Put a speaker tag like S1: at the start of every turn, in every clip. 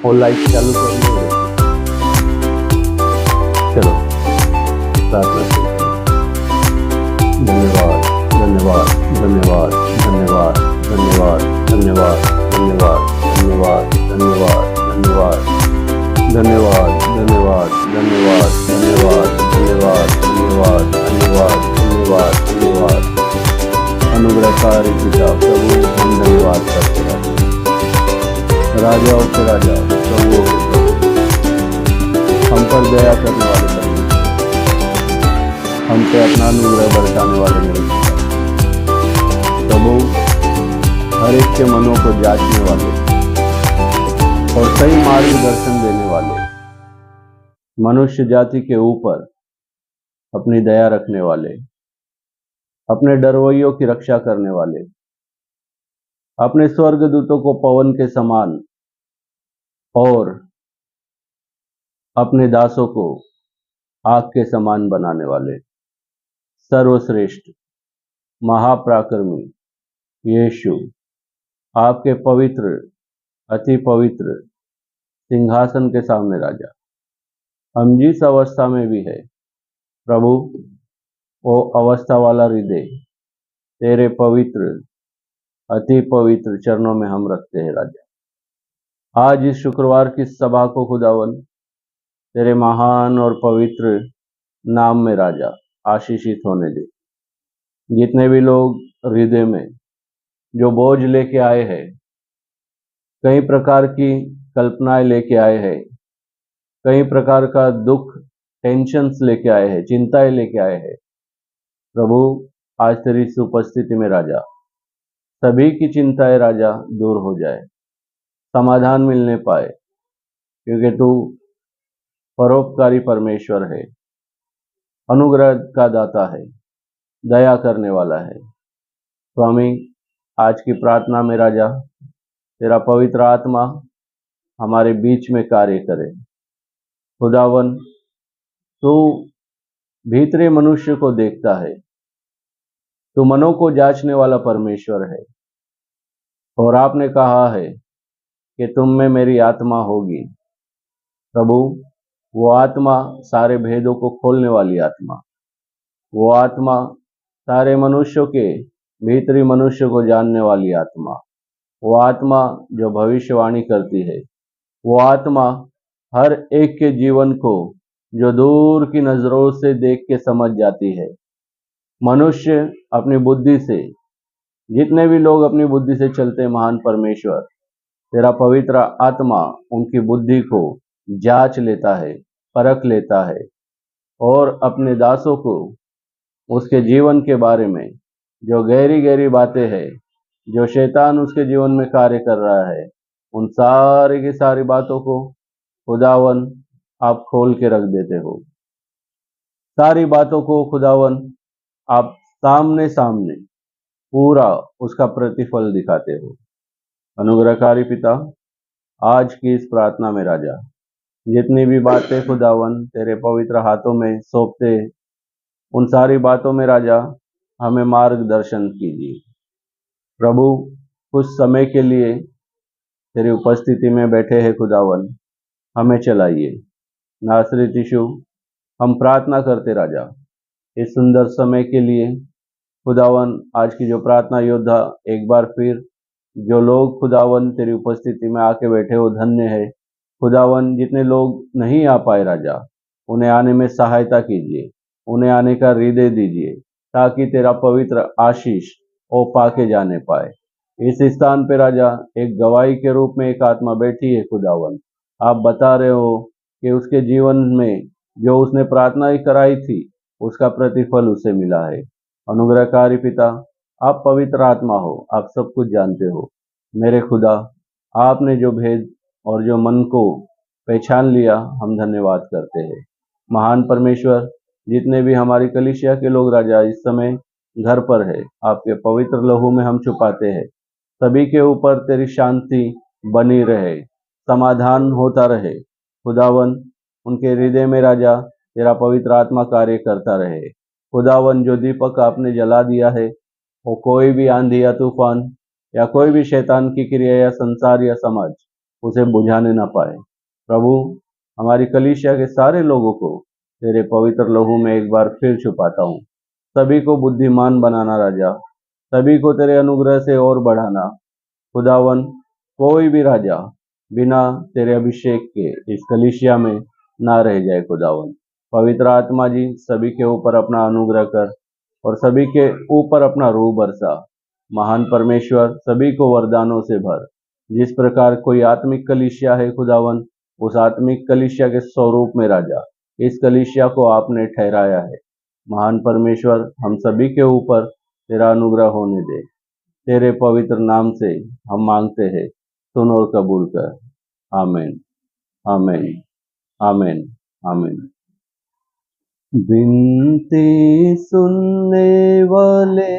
S1: और लाइट चालू कर लो। चलो प्रार्थना करते हैं। धन्यवाद धन्यवाद धन्यवाद धन्यवाद धन्यवाद धन्यवाद धन्यवाद धन्यवाद धन्यवाद धन्यवाद धन्यवाद धन्यवाद धन्यवाद धन्यवाद धन्यवाद धन्यवाद धन्यवाद धन्यवाद धन्यवाद। अनुग्रहकारी पिता प्रभु, हम धन्यवाद करते हैं। राजाओं के राजा, प्रभुओं के प्रभु, हम पर दया करने वाले परमेश्वर, हम पे अपना अनुग्रह बरसाने वाले नहीं प्रभु, हर एक के मनों को जांचने वाले और सही मार्गदर्शन देने वाले, मनुष्य जाति के ऊपर अपनी दया रखने वाले, अपने डरवैयों की रक्षा करने वाले, अपने स्वर्गदूतों को पवन के समान और अपने दासों को आग के समान बनाने वाले, सर्वश्रेष्ठ महापराक्रमी यीशु, आपके पवित्र अति पवित्र सिंहासन के सामने राजा, हम जिस अवस्था में भी है प्रभु, वो अवस्था वाला हृदय तेरे पवित्र अति पवित्र चरणों में हम रखते हैं राजा। आज इस शुक्रवार की सभा को खुदावन तेरे महान और पवित्र नाम में राजा आशीषित होने दे। जितने भी लोग हृदय में जो बोझ लेके आए हैं, कई प्रकार की कल्पनाएं लेके आए हैं, कई प्रकार का दुख टेंशन्स लेके आए हैं, चिंताएं लेके आए हैं प्रभु, आज तेरी इस उपस्थिति में राजा सभी की चिंताएं राजा दूर हो जाए, समाधान मिलने पाए, क्योंकि तू परोपकारी परमेश्वर है, अनुग्रह का दाता है, दया करने वाला है। स्वामी, आज की प्रार्थना में राजा तेरा पवित्र आत्मा हमारे बीच में कार्य करे। खुदावन, तू भीतरी मनुष्य को देखता है, तू मनों को जांचने वाला परमेश्वर है, और आपने कहा है कि तुम में मेरी आत्मा होगी। प्रभु, वो आत्मा सारे भेदों को खोलने वाली आत्मा, वो आत्मा सारे मनुष्यों के भीतरी मनुष्य को जानने वाली आत्मा, वो आत्मा जो भविष्यवाणी करती है, वो आत्मा हर एक के जीवन को जो दूर की नजरों से देख के समझ जाती है। मनुष्य अपनी बुद्धि से, जितने भी लोग अपनी बुद्धि से चलते, महान परमेश्वर तेरा पवित्र आत्मा उनकी बुद्धि को जांच लेता है, परख लेता है, और अपने दासों को उसके जीवन के बारे में जो गहरी गहरी बातें हैं, जो शैतान उसके जीवन में कार्य कर रहा है, उन सारी की सारी बातों को खुदावन आप खोल के रख देते हो। सारी बातों को खुदावन आप सामने सामने पूरा उसका प्रतिफल दिखाते हो। अनुग्रहकारी पिता, आज की इस प्रार्थना में राजा जितनी भी बातें खुदावन तेरे पवित्र हाथों में सौंपते, उन सारी बातों में राजा हमें मार्गदर्शन कीजिए। प्रभु, कुछ समय के लिए तेरी उपस्थिति में बैठे हैं खुदावन, हमें चलाइए। नासरीत यीशु, हम प्रार्थना करते राजा इस सुंदर समय के लिए। खुदावन, आज की जो प्रार्थना योद्धा, एक बार फिर जो लोग खुदावन तेरी उपस्थिति में आके बैठे हो, धन्य है खुदावन। जितने लोग नहीं आ पाए राजा, उन्हें आने में सहायता कीजिए, उन्हें आने का हृदय दीजिए, ताकि तेरा पवित्र आशीष वो पाके जाने पाए। इस स्थान पे राजा एक गवाही के रूप में एक आत्मा बैठी है खुदावन, आप बता रहे हो कि उसके जीवन में जो उसने प्रार्थना कराई थी, उसका प्रतिफल उसे मिला है। अनुग्रहकारी पिता, आप पवित्र आत्मा हो, आप सब कुछ जानते हो। मेरे खुदा, आपने जो भेद और जो मन को पहचान लिया, हम धन्यवाद करते हैं। महान परमेश्वर, जितने भी हमारी कलीसिया के लोग राजा इस समय घर पर है, आपके पवित्र लहू में हम छुपाते हैं। सभी के ऊपर तेरी शांति बनी रहे, समाधान होता रहे खुदावन। उनके हृदय में राजा तेरा पवित्र आत्मा कार्य करता रहे खुदावन। जो दीपक आपने जला दिया है, वो कोई भी आंधी या तूफान या कोई भी शैतान की क्रिया या संसार या समाज उसे बुझाने ना पाए। प्रभु, हमारी कलीसिया के सारे लोगों को तेरे पवित्र लहू में एक बार फिर छुपाता हूँ। सभी को बुद्धिमान बनाना राजा, सभी को तेरे अनुग्रह से और बढ़ाना। खुदावन, कोई भी राजा बिना तेरे अभिषेक के इस कलीसिया में ना रह जाए। खुदावन, पवित्र आत्मा जी सभी के ऊपर अपना अनुग्रह कर और सभी के ऊपर अपना रूह बरसा। महान परमेश्वर, सभी को वरदानों से भर। जिस प्रकार कोई आत्मिक कलीसिया है खुदावन, उस आत्मिक कलीसिया के स्वरूप में राजा इस कलीसिया को आपने ठहराया है। महान परमेश्वर, हम सभी के ऊपर तेरा अनुग्रह होने दे। तेरे पवित्र नाम से हम मांगते हैं, सुन और कबूल कर। आमीन, आमीन, आमीन, आमीन। विनती सुनने वाले,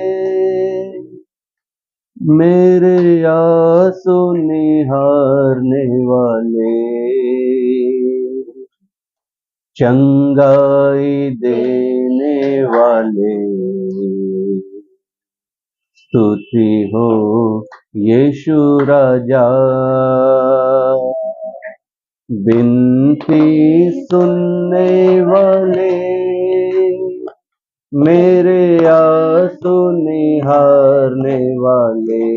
S1: मेरे आंसू निहारने वाले, चंगाई देने वाले, स्तुति हो यीशु राजा। विनती सुनने वाले, मेरे आंसू निहारने वाले,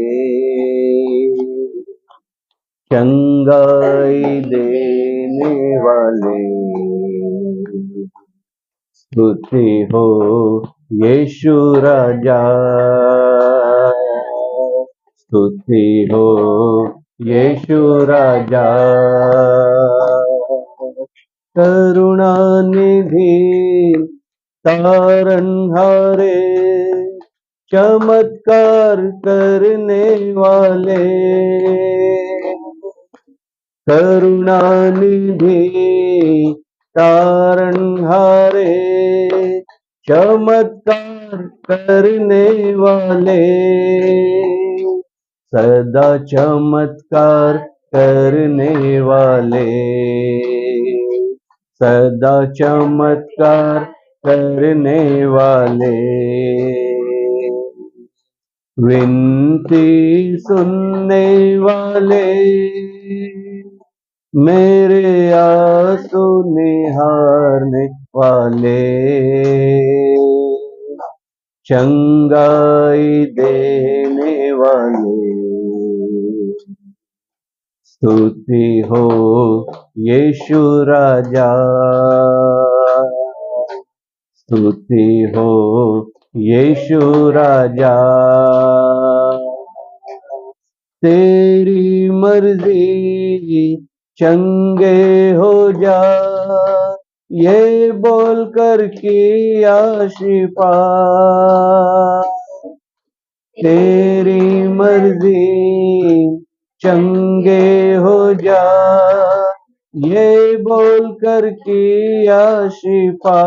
S1: चंगाई देने वाले, स्तुति हो यीशु राजा। स्तुति हो यीशु राजा। करुणा निधि तारनहारे, चमत्कार करने वाले, करुणा निधि तारनहारे, चमत्कार करने वाले, सदा चमत्कार करने वाले, सदा चमत्कार करने वाले, विनती सुनने वाले, मेरे आंसू निहारने वाले, चंगाई देने वाले, स्तुति हो यीशु राजा। स्तुति हो यीशु राजा। तेरी मर्जी चंगे हो जा, ये बोलकर किया शिफा। तेरी मर्जी चंगे हो जा, ये बोलकर किया शिफा।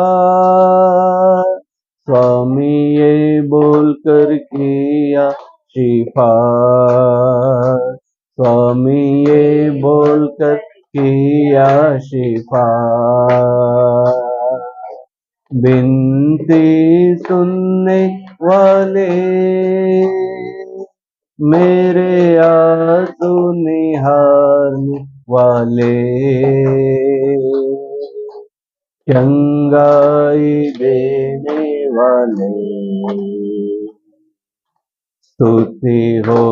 S1: स्वामी ये बोलकर किया शिफा। स्वामी ये बोलकर किया शिफा। विनती सुनने वाले, मेरे आंसू निहारने वाले, चंगाई देने वाले, स्तुति हो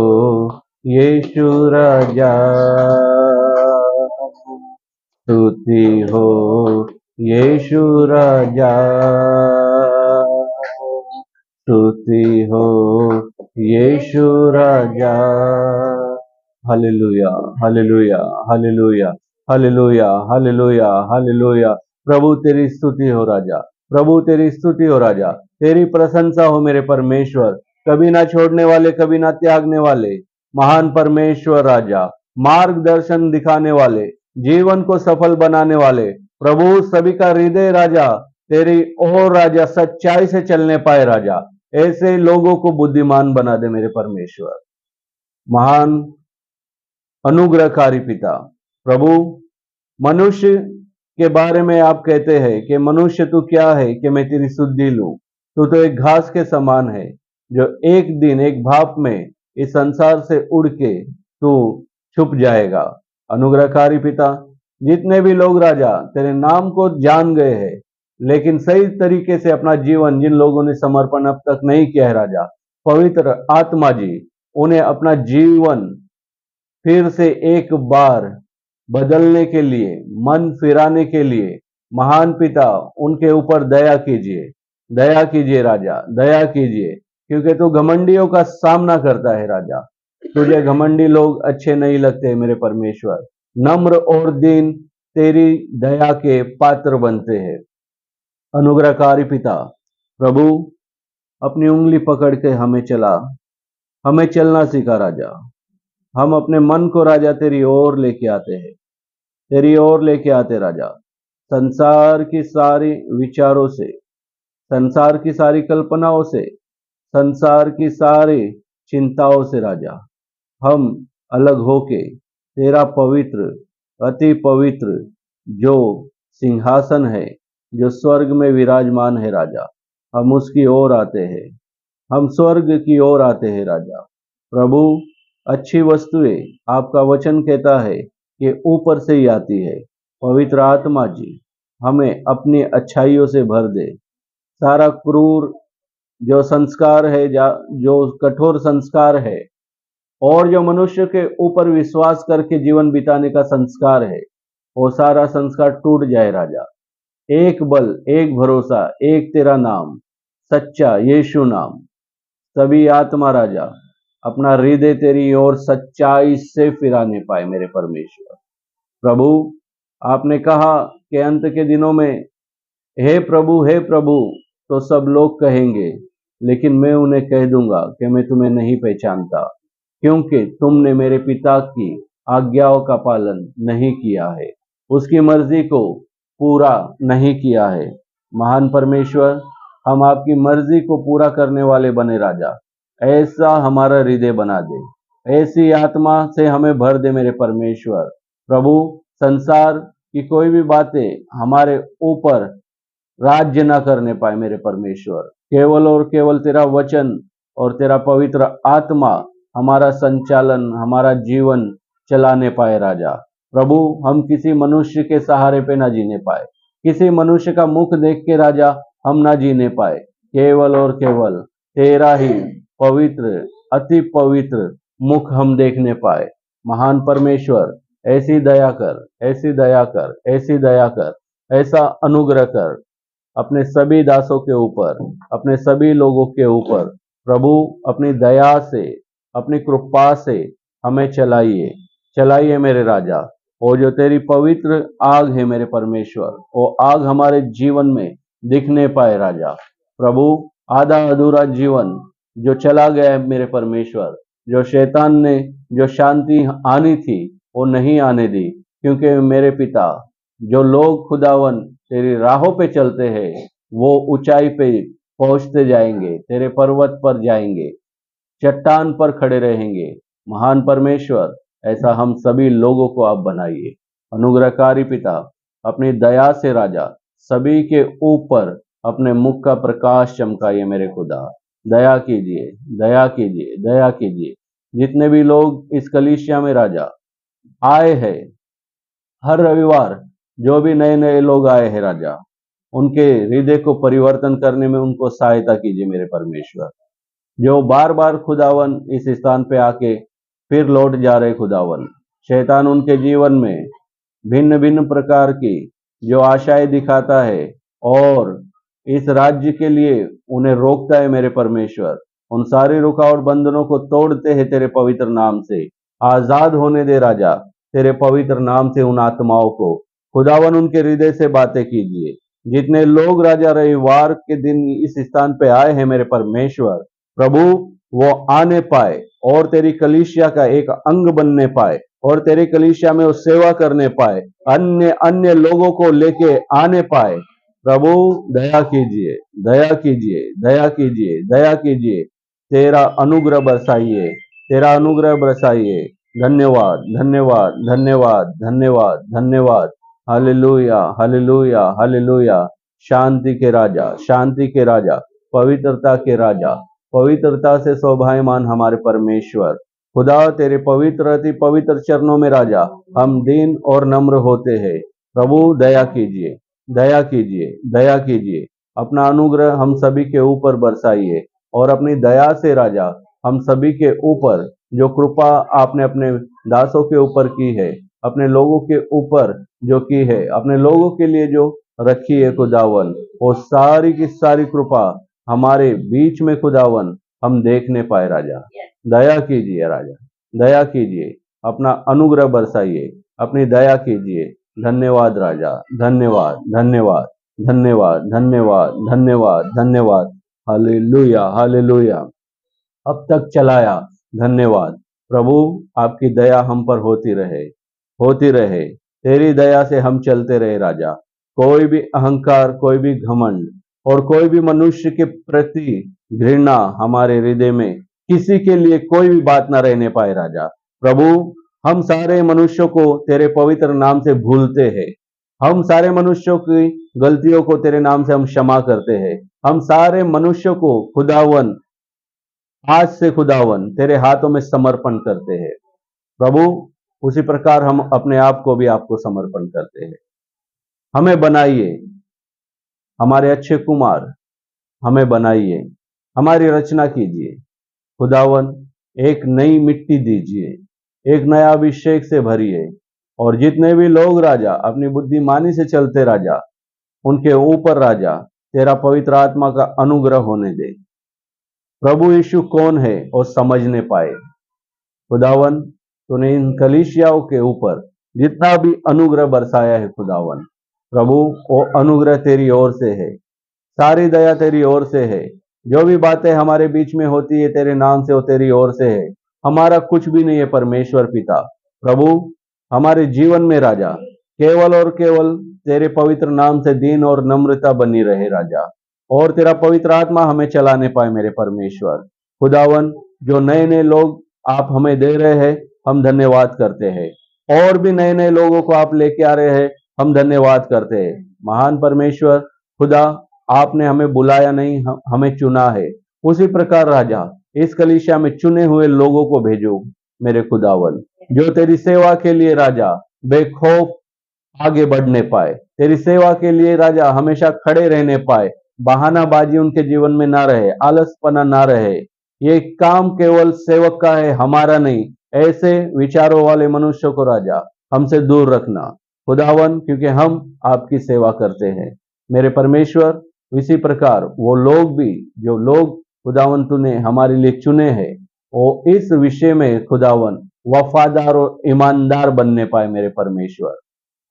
S1: यीशु राजा। स्तुति हो यीशु राजा। स्तुति हो यीशु राजा। हालेलुया, हालेलुया, हालेलुया, हालेलुया, हालेलुया, हालेलुया। प्रभु तेरी स्तुति हो राजा, प्रभु तेरी स्तुति हो राजा। तेरी प्रशंसा हो मेरे परमेश्वर, कभी ना छोड़ने वाले, कभी ना त्यागने वाले, महान परमेश्वर राजा, मार्गदर्शन दिखाने वाले, जीवन को सफल बनाने वाले, प्रभु सभी का हृदय राजा तेरी ओर राजा सच्चाई से चलने पाए राजा। ऐसे लोगों को बुद्धिमान बना दे मेरे परमेश्वर। महान अनुग्रहकारी पिता, प्रभु मनुष्य के बारे में आप कहते हैं कि मनुष्य तू क्या है कि मैं तेरी सुधि लूं। तू तो एक घास के समान है जो एक दिन एक भाप में इस संसार से उड़ के तू छुप जाएगा। अनुग्रहकारी पिता, जितने भी लोग राजा तेरे नाम को जान गए हैं लेकिन सही तरीके से अपना जीवन जिन लोगों ने समर्पण अब तक नहीं किया है राजा, पवित्र आत्मा जी उन्हें अपना जीवन फिर से एक बार बदलने के लिए, मन फिराने के लिए महान पिता उनके ऊपर दया कीजिए राजा, दया कीजिए, क्योंकि तू घमंडियों का सामना करता है राजा। तुझे घमंडी लोग अच्छे नहीं लगते मेरे परमेश्वर। नम्र और दीन तेरी दया के पात्र बनते हैं। अनुग्रहकारी पिता प्रभु, अपनी उंगली पकड़ के हमें चलना सिखा राजा। हम अपने मन को राजा तेरी ओर लेके आते हैं, तेरी ओर लेके आते राजा। संसार की सारी विचारों से, संसार की सारी कल्पनाओं से, संसार की सारी चिंताओं से राजा हम अलग होके तेरा पवित्र, अति पवित्र जो सिंहासन है, जो स्वर्ग में विराजमान है राजा, हम उसकी ओर आते हैं, हम स्वर्ग की ओर आते हैं राजा। प्रभु, अच्छी वस्तुएं आपका वचन कहता है कि ऊपर से ही आती है। पवित्र आत्मा जी हमें अपनी अच्छाइयों से भर दे। सारा क्रूर जो संस्कार है, जो कठोर संस्कार है और जो मनुष्य के ऊपर विश्वास करके जीवन बिताने का संस्कार है, वो सारा संस्कार टूट जाए राजा। एक बल, एक भरोसा, एक तेरा नाम, सच्चा यीशु नाम। सभी आत्मा राजा अपना हृदय तेरी ओर सच्चाई से फिराने पाए मेरे परमेश्वर। प्रभु, आपने कहा कि अंत के दिनों में हे प्रभु तो सब लोग कहेंगे, लेकिन मैं उन्हें कह दूंगा कि मैं तुम्हें नहीं पहचानता, क्योंकि तुमने मेरे पिता की आज्ञाओं का पालन नहीं किया है, उसकी मर्जी को पूरा नहीं किया है। महान परमेश्वर, हम आपकी मर्जी को पूरा करने वाले बने राजा। ऐसा हमारा हृदय बना दे, ऐसी आत्मा से हमें भर दे मेरे परमेश्वर। प्रभु, संसार की कोई भी बातें हमारे ऊपर राज्य ना करने पाए मेरे परमेश्वर। केवल और केवल तेरा वचन और तेरा पवित्र आत्मा हमारा संचालन, हमारा जीवन चलाने पाए राजा। प्रभु, हम किसी मनुष्य के सहारे पे ना जीने पाए, किसी मनुष्य का मुख देख के राजा हम ना जीने पाए। केवल और केवल तेरा ही पवित्र, अति पवित्र मुख हम देखने पाए। महान परमेश्वर, ऐसी दया कर, ऐसी दया कर, ऐसी दया कर, ऐसा अनुग्रह कर अपने सभी दासों के ऊपर, अपने सभी लोगों के ऊपर। प्रभु, अपनी दया से, अपनी कृपा से हमें चलाइए मेरे राजा। वो जो तेरी पवित्र आग है मेरे परमेश्वर, वो आग हमारे जीवन में दिखने पाए राजा। प्रभु, आधा अधूरा जीवन जो चला गया है मेरे परमेश्वर, जो शैतान ने जो शांति आनी थी वो नहीं आने दी, क्योंकि मेरे पिता, जो लोग खुदावन तेरी राहों पे चलते हैं वो ऊंचाई पे पहुंचते जाएंगे, तेरे पर्वत पर जाएंगे, चट्टान पर खड़े रहेंगे। महान परमेश्वर, ऐसा हम सभी लोगों को आप बनाइए। अनुग्रहकारी पिता, अपनी दया से राजा सभी के ऊपर अपने मुख का प्रकाश चमकाइए मेरे खुदा। दया कीजिए, दया कीजिए, दया कीजिए। जितने भी लोग इस कलीसिया में राजा आए हैं, हर रविवार जो भी नए नए लोग आए हैं राजा, उनके हृदय को परिवर्तन करने में उनको सहायता कीजिए मेरे परमेश्वर। जो बार बार खुदावन इस स्थान पे आके फिर लौट जा रहे खुदावन, शैतान उनके जीवन में भिन्न भिन्न प्रकार की जो आशाएं दिखाता है और इस राज्य के लिए उन्हें रोकता है मेरे परमेश्वर, उन सारी रुकावट बंधनों को तोड़ते हैं तेरे पवित्र नाम से। आजाद होने दे राजा, तेरे पवित्र नाम से उन आत्माओं को। खुदावन, उनके हृदय से बातें कीजिए। जितने लोग राजा रविवार के दिन इस स्थान पे आए हैं मेरे परमेश्वर, प्रभु, वो आने पाए और तेरी कलीसिया का एक अंग बनने पाए और तेरी कलीसिया में वो सेवा करने पाए, अन्य अन्य लोगों को लेके आने पाए। प्रभु, दया कीजिए, दया कीजिए, दया कीजिए, दया कीजिए। तेरा अनुग्रह बरसाइए, तेरा अनुग्रह बरसाइए। धन्यवाद, धन्यवाद, धन्यवाद, धन्यवाद, धन्यवाद। हालेलुया, हालेलुया, हालेलुया। शांति के राजा, शांति के राजा, पवित्रता के राजा, पवित्रता से शोभायमान हमारे परमेश्वर, खुदा तेरे पवित्र अति पवित्र चरणों में राजा हम दीन और नम्र होते हैं। प्रभु दया कीजिए, दया कीजिए, दया कीजिए। अपना अनुग्रह हम सभी के ऊपर बरसाइए और अपनी दया से राजा हम सभी के ऊपर जो कृपा आपने अपने दासों के ऊपर की है, अपने लोगों के ऊपर जो की है, अपने लोगों के लिए जो रखी है खुदावन, वो सारी की सारी कृपा हमारे बीच में खुदावन हम देखने पाए राजा। दया कीजिए राजा, दया कीजिए, अपना अनुग्रह बरसाइए, अपनी दया कीजिए। धन्यवाद राजा, धन्यवाद, धन्यवाद, धन्यवाद, धन्यवाद, धन्यवाद, धन्यवाद। हालेलुया, हालेलुया। अब तक चलाया, धन्यवाद। प्रभु आपकी दया हम पर होती रहे, होती रहे। तेरी दया से हम चलते रहे राजा। कोई भी अहंकार, कोई भी घमंड और कोई भी मनुष्य के प्रति घृणा हमारे हृदय में किसी के लिए कोई भी बात ना रहने पाए राजा। प्रभु हम सारे मनुष्यों को तेरे पवित्र नाम से भूलते हैं। हम सारे मनुष्यों की गलतियों को तेरे नाम से हम क्षमा करते हैं। हम सारे मनुष्यों को खुदावन आज से खुदावन तेरे हाथों में समर्पण करते हैं। प्रभु उसी प्रकार हम अपने आप को भी आपको समर्पण करते हैं। हमें बनाइए हमारे अच्छे कुमार, हमें बनाइए, हमारी रचना कीजिए खुदावन। एक नई मिट्टी दीजिए, एक नया अभिषेक से भरिए और जितने भी लोग राजा अपनी बुद्धिमानी से चलते राजा, उनके ऊपर राजा तेरा पवित्र आत्मा का अनुग्रह होने दे। प्रभु यीशु कौन है और समझने पाए। खुदावन तूने इन कलीसियाओं के ऊपर जितना भी अनुग्रह बरसाया है खुदावन, प्रभु वो अनुग्रह तेरी ओर से है, सारी दया तेरी ओर से है। जो भी बातें हमारे बीच में होती है तेरे नाम से, वो तेरी ओर से है। हमारा कुछ भी नहीं है परमेश्वर पिता। प्रभु हमारे जीवन में राजा केवल और केवल तेरे पवित्र नाम से दीन और नम्रता बनी रहे राजा, और तेरा पवित्र आत्मा हमें चलाने पाए मेरे परमेश्वर। खुदावन जो नए नए लोग आप हमें दे रहे हैं, हम धन्यवाद करते हैं। और भी नए नए लोगों को आप लेके आ रहे हैं, हम धन्यवाद करते हैं। महान परमेश्वर खुदा, आपने हमें बुलाया नहीं, हमें चुना है। उसी प्रकार राजा इस कलीसिया में चुने हुए लोगों को भेजो मेरे खुदावन, जो तेरी सेवा के लिए राजा बेखौफ आगे बढ़ने पाए, तेरी सेवा के लिए राजा हमेशा खड़े रहने पाए। बहानाबाजी उनके जीवन में ना रहे, आलसपना ना रहे। ये काम केवल सेवक का है, हमारा नहीं। ऐसे विचारों वाले मनुष्यों को राजा हमसे दूर रखना खुदावन, क्योंकि हम आपकी सेवा करते हैं मेरे परमेश्वर। इसी प्रकार वो लोग भी जो लोग खुदावन तूने हमारे लिए चुने हैं, वो इस विषय में खुदावन वफादार और ईमानदार बनने पाए मेरे परमेश्वर।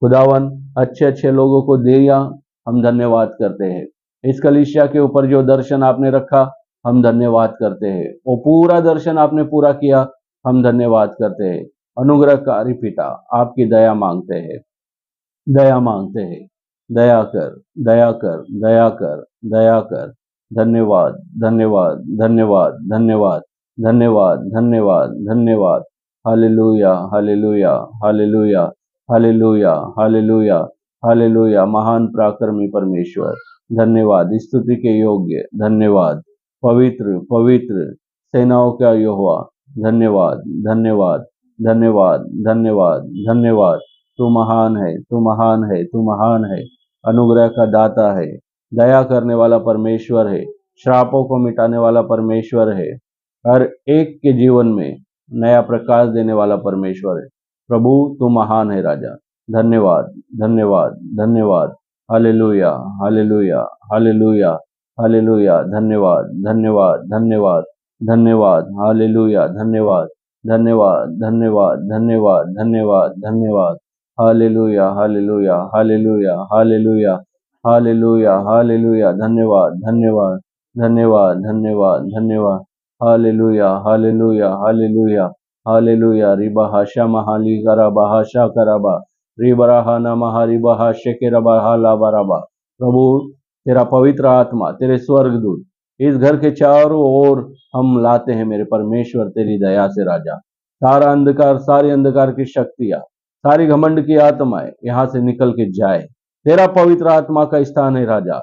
S1: खुदावन अच्छे अच्छे लोगों को दिया, हम धन्यवाद करते हैं। इस कलीसिया के ऊपर जो दर्शन आपने रखा, हम धन्यवाद करते हैं। वो पूरा दर्शन आपने पूरा किया, हम धन्यवाद करते हैं। अनुग्रहकारी पिता आपकी दया मांगते हैं, दया मांगते हैं। दया कर, दया कर, दया कर, दया कर। धन्यवाद, धन्यवाद, धन्यवाद, धन्यवाद, धन्यवाद, धन्यवाद, धन्यवाद। हालेलुया, हालेलुया, हालेलुया, हालेलुया, हालेलुया, हालेलुया। महान पराक्रमी परमेश्वर, धन्यवाद। स्तुति के योग्य, धन्यवाद। पवित्र, पवित्र सेनाओं का यहोवा, धन्यवाद, धन्यवाद, धन्यवाद, धन्यवाद, धन्यवाद। तू महान है, तू महान है, तू महान है। अनुग्रह का दाता है, दया करने वाला परमेश्वर है, श्रापों को मिटाने वाला परमेश्वर है, हर एक के जीवन में नया प्रकाश देने वाला परमेश्वर है। प्रभु तू महान है राजा। धन्यवाद, धन्यवाद, धन्यवाद। हालेलुया, हालेलुया, हालेलुया, हालेलुया। धन्यवाद, धन्यवाद, धन्यवाद, धन्यवाद। हालेलुया, धन्यवाद, धन्यवाद, धन्यवाद, धन्यवाद, धन्यवाद, धन्यवाद। हालेलुया, हालेलुया, हालेलुया, हालेलुया, हालेलुया, हालेलुया। धन्यवाद, धन्यवाद, धन्यवाद, धन्यवाद, धन्यवाद। हालेलुया, हालेलुया, हालेलुया, हालेलुया। रिबा हाशा महाली कराबा हाशा कराबा रिबराहा नमः रिबा हाशे के रबा हाला बराबा। प्रभु तेरा पवित्र आत्मा, तेरे स्वर्गदूत इस घर के चारों ओर हम लाते हैं मेरे परमेश्वर, तेरी दया से राजा। सारा अंधकार, सारी अंधकार की शक्तियां, सारी घमंड की आत्माएं यहां से निकल के जाए। तेरा पवित्र आत्मा का स्थान है राजा।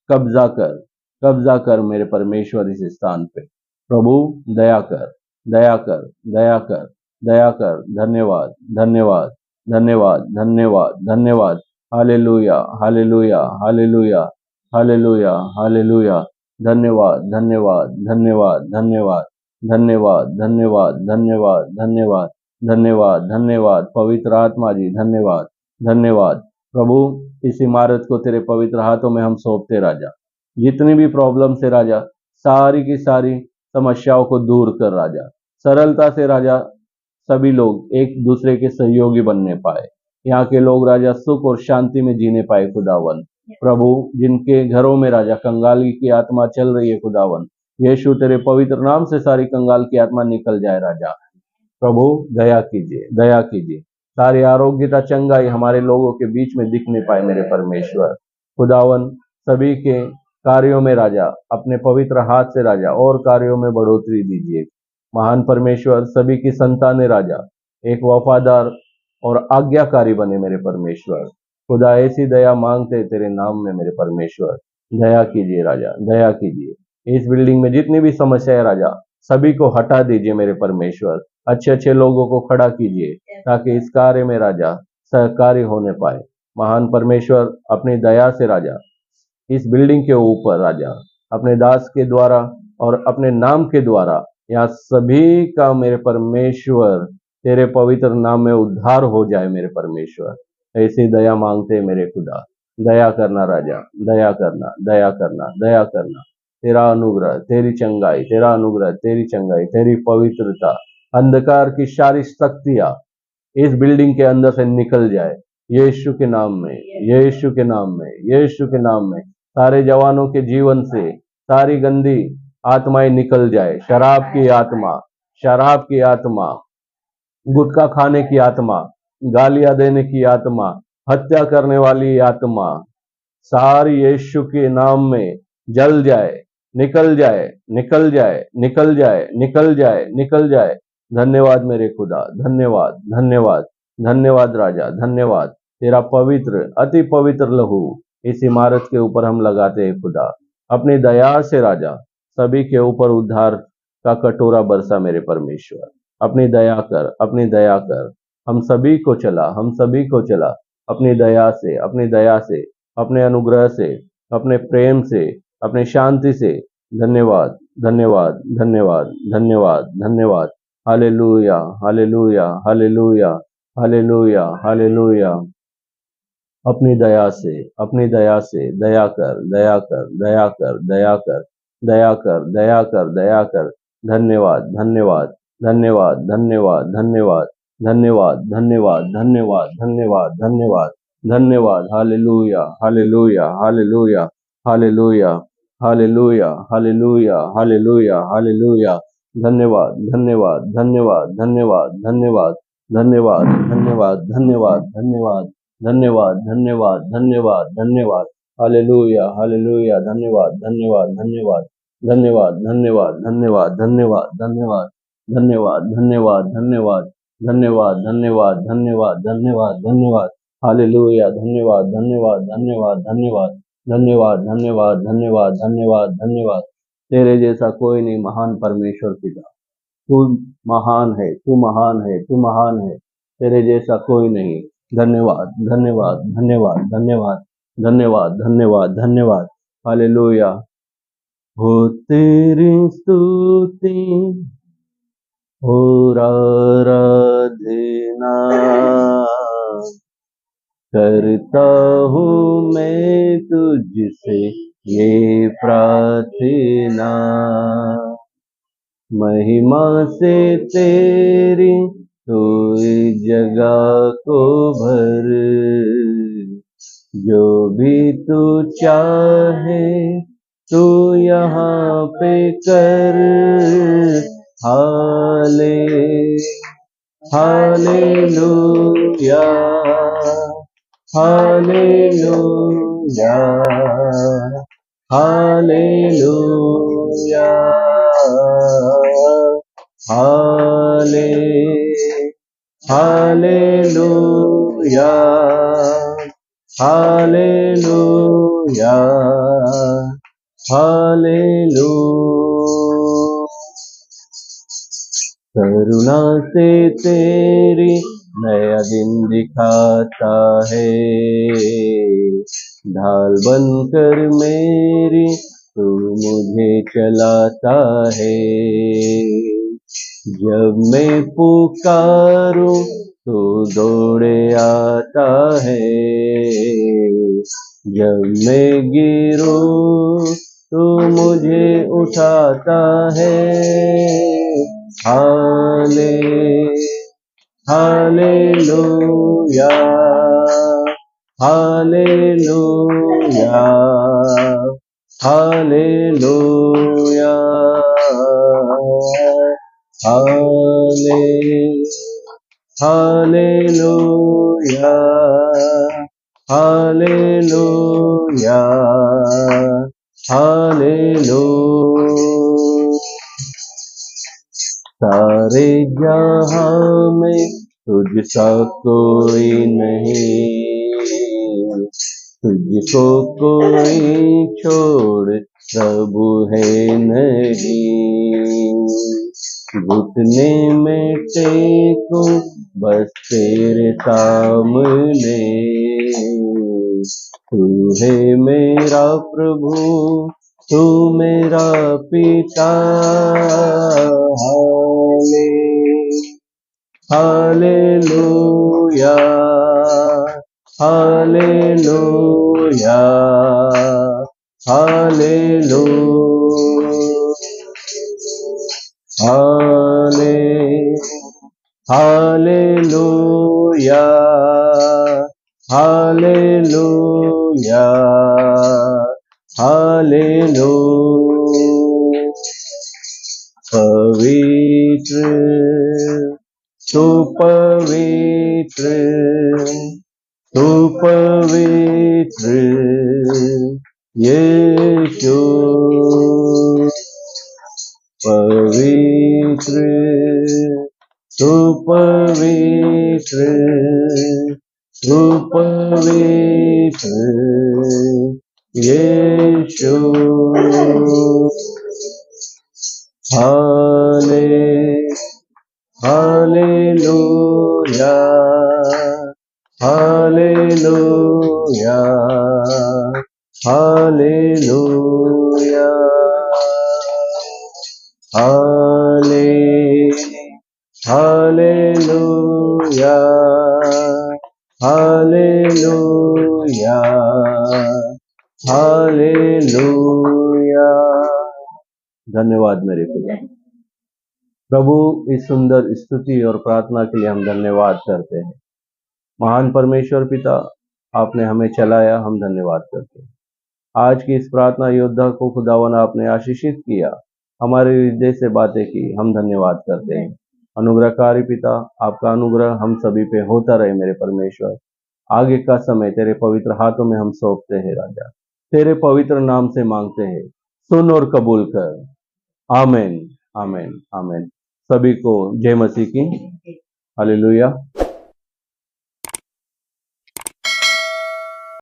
S1: कब्जा कर, कब्जा कर मेरे परमेश्वर इस स्थान पे। प्रभु दया कर, दया कर, दया कर, दया कर। धन्यवाद, धन्यवाद, धन्यवाद, धन्यवाद, धन्यवाद। हालेलुया, हालेलुया, हालेलुया, हालेलुया, हालेलुया। धन्यवाद, धन्यवाद, धन्यवाद, धन्यवाद, धन्यवाद, धन्यवाद, धन्यवाद, धन्यवाद, धन्यवाद, धन्यवाद। पवित्र आत्मा जी धन्यवाद, धन्यवाद। प्रभु इस इमारत को तेरे पवित्र हाथों में हम सौंपते राजा। जितनी भी प्रॉब्लम से राजा, सारी की सारी समस्याओं को दूर कर राजा। सरलता से राजा सभी लोग एक दूसरे के सहयोगी बनने पाए। यहाँ के लोग राजा सुख और शांति में जीने पाए खुदावन। प्रभु जिनके घरों में राजा कंगाली की आत्मा चल रही है खुदावन, यीशु तेरे पवित्र नाम से सारी कंगाल की आत्मा निकल जाए राजा। प्रभु दया कीजिए, दया कीजिए। सारी आरोग्यता चंगाई हमारे लोगों के बीच में दिखने पाए मेरे परमेश्वर। खुदावन सभी के कार्यों में राजा अपने पवित्र हाथ से राजा और कार्यों में बढ़ोतरी दीजिए। महान परमेश्वर सभी की संतानें राजा एक वफादार और आज्ञाकारी बने मेरे परमेश्वर। खुदा ऐसी दया मांगते तेरे नाम में मेरे परमेश्वर। दया कीजिए राजा, दया कीजिए। इस बिल्डिंग में जितनी भी समस्या है राजा, सभी को हटा दीजिए मेरे परमेश्वर। अच्छे अच्छे लोगों को खड़ा कीजिए ताकि इस कार्य में राजा सहकारी होने पाए। महान परमेश्वर अपनी दया से राजा इस बिल्डिंग के ऊपर राजा अपने दास के द्वारा और अपने नाम के द्वारा यहाँ सभी का मेरे परमेश्वर तेरे पवित्र नाम में उद्धार हो जाए मेरे परमेश्वर। ऐसी दया मांगते मेरे खुदा। दया करना राजा, दया करना, दया करना, दया करना। तेरा अनुग्रह, तेरी चंगाई, तेरा अनुग्रह, तेरी चंगाई, तेरी पवित्रता, अंधकार की सारी शक्तियां इस बिल्डिंग के अंदर से निकल जाए यीशु के नाम में, यीशु के नाम में, यीशु के नाम में। सारे जवानों के जीवन से सारी गंदी आत्माएं निकल जाए। शराब की आत्मा, शराब की आत्मा, गुटखा खाने की आत्मा, गालियां देने की आत्मा, हत्या करने वाली आत्मा, सारी यीशु के नाम में जल जाए, निकल जाए, निकल जाए, निकल जाए, निकल जाए, निकल जाए। धन्यवाद मेरे खुदा, धन्यवाद, धन्यवाद, धन्यवाद राजा, धन्यवाद। तेरा पवित्र अति पवित्र लहू इस इमारत के ऊपर हम लगाते हैं खुदा। अपनी दया से राजा सभी के ऊपर उद्धार का कटोरा बरसा मेरे परमेश्वर। अपनी दया कर, अपनी दया कर। हम सभी को चला, हम सभी को चला अपनी दया से, अपनी दया से, अपने अनुग्रह से, अपने प्रेम से, अपने शांति से। धन्यवाद, धन्यवाद, धन्यवाद, धन्यवाद, धन्यवाद। हालेलुया, हालेलुया, हालेलुया, हालेलुया, हालेलुया। अपनी दया से, अपनी दया से दया कर, दया कर, दया कर, दया कर, दया कर, दया कर, दया कर। धन्यवाद, धन्यवाद, धन्यवाद, धन्यवाद, धन्यवाद, धन्यवाद, धन्यवाद, धन्यवाद, धन्यवाद, धन्यवाद, धन्यवाद। हालेलुया, हालेलुया, हालेलुया, हालेलुया, हालेलुया, हालेलुया, हालेलुया, हालेलुया। धन्यवाद, धन्यवाद, धन्यवाद, धन्यवाद, धन्यवाद, धन्यवाद, धन्यवाद, धन्यवाद, धन्यवाद, धन्यवाद, धन्यवाद, धन्यवाद, धन्यवाद। हालेलुया, हालेलुया। धन्यवाद, धन्यवाद, धन्यवाद, धन्यवाद, धन्यवाद, धन्यवाद, धन्यवाद, धन्यवाद, धन्यवाद, धन्यवाद, धन्यवाद, धन्यवाद, धन्यवाद, धन्यवाद, धन्यवाद, धन्यवाद। हालेलुया। धन्यवाद, धन्यवाद, धन्यवाद, धन्यवाद, धन्यवाद, धन्यवाद, धन्यवाद, धन्यवाद, धन्यवाद। तेरे जैसा कोई नहीं महान परमेश्वर पिता। तू महान है, तू महान है, तू महान है। तेरे जैसा कोई नहीं। धन्यवाद, धन्यवाद, धन्यवाद, धन्यवाद, धन्यवाद, धन्यवाद, धन्यवाद। हालेलुया। हो तेरी स्तुति और आराधना करता हूँ मैं तुझसे ये प्रार्थना। महिमा से तेरी तू इस जगह को भर, जो भी तू चाहे तू यहाँ पे कर। हाले हालेलुया, हालेलुया, हालेलुया, हाले हालेलुया, हालेलुया, हालेलुया। करुणा से तेरी नया दिन दिखाता है, ढाल बनकर मेरी तू मुझे चलाता है। जब मैं पुकारूं तो दौड़े आता है, जब मैं गिरूं तो मुझे उठाता है। हाले हालेलुया हालेलुया हालेलुया हाले हालेलुया हालेलुया हालेलुया। सारे जहां में तुझसा कोई नहीं, तुझको कोई छोड़ प्रभु है नहीं। घुटने में टेकूं बस तेरे सामने, तू है मेरा प्रभु, तू मेरा पिता। हाले हालेलुया हालेलुया हालेलुया हाले हालेलुया हालेलुया हालेलुया। पवित्र तू पवित्र तू पवित्र यीशु, पवित्र तू पवित्र तू पवित्र यीशु। हाले हालेलुया हालेलुया हालेलुया हाले हालेलुया हालेलुया हालेलुया। धन्यवाद मेरे खुदा। प्रभु, इस सुंदर स्तुति और प्रार्थना के लिए हम धन्यवाद करते हैं। महान परमेश्वर पिता, आपने हमें चलाया, हम धन्यवाद करते हैं। आज की इस प्रार्थना योद्धा को खुदावन आपने आशीषित किया, हमारे हृदय से बातें की, हम धन्यवाद करते हैं। अनुग्रहकारी पिता, आपका अनुग्रह हम सभी पे होता रहे मेरे परमेश्वर। आगे का समय तेरे पवित्र हाथों में हम सौंपते हैं राजा, तेरे पवित्र नाम से मांगते हैं, सुन और कबूल कर। आमीन आमीन आमीन। सभी को जय मसीह की। हालेलुया।